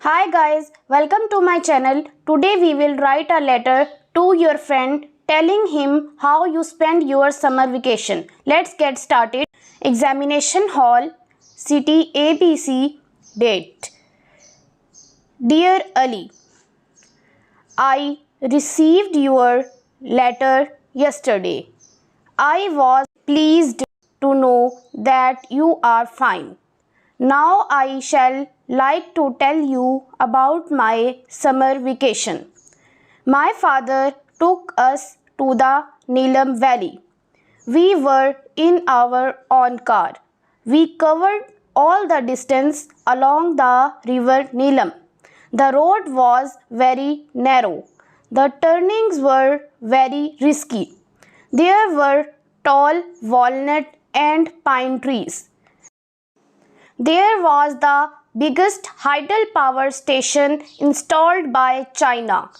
Hi guys, welcome to my channel. Today we will write a letter to your friend telling him how you spend your summer vacation. Let's get started. Examination hall, city ABC, date. Dear Ali, I received your letter yesterday. I was pleased to know that you are fine. Now I shall like to tell you about my summer vacation. My father took us to the Neelam Valley. We were in our own car. We covered all the distance along the river Neelam. The road was very narrow. The turnings were very risky. There were tall walnut and pine trees. There was the biggest hydel power station installed by China.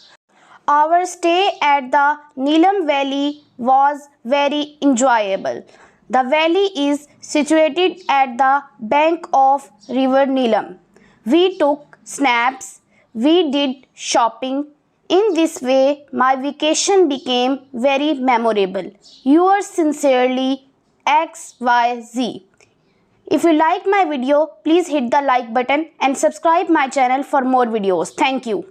Our stay at the Neelam Valley was very enjoyable. The valley is situated at the bank of River Neelam. We took snaps, we did shopping. In this way, my vacation became very memorable. Yours sincerely, XYZ. If you like my video, please hit the like button and subscribe my channel for more videos. Thank you.